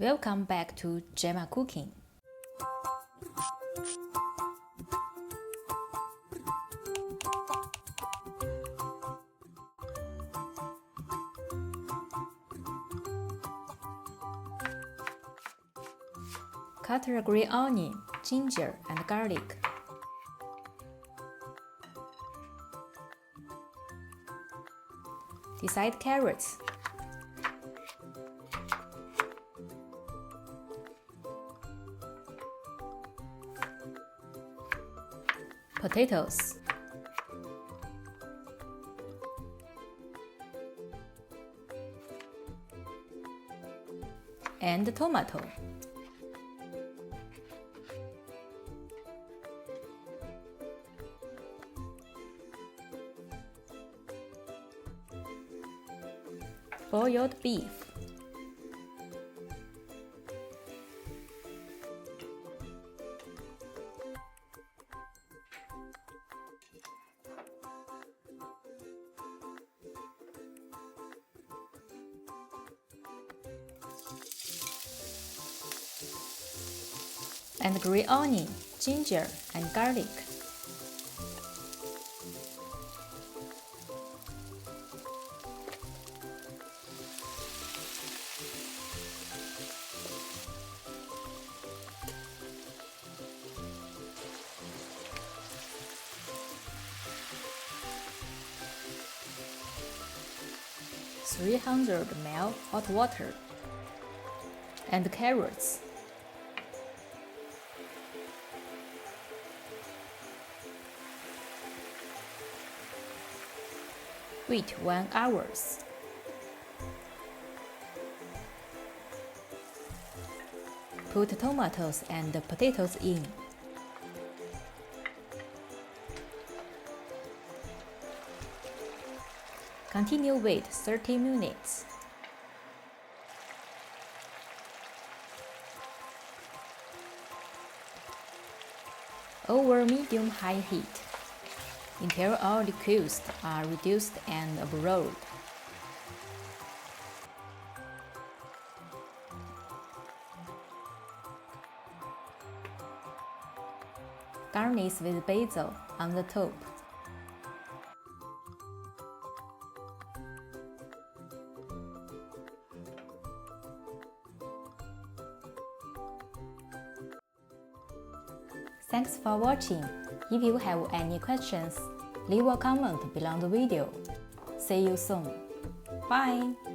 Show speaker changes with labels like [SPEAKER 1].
[SPEAKER 1] Welcome back to Jemma Cooking. Cut a green onion, ginger, and garlic. Decide carrots. Potatoes. And tomato. Boiled beef. And green onion, ginger, and garlic. $300 ml hot water. And carrots. Wait 1 hour. Put tomatoes and potatoes in. Continue wait 30 minutes. Over medium-high heat until all liquids are reduced and absorbed. Garnish with basil on the top. Thanks for watching. If you have any questions, leave a comment below the video. See you soon. Bye!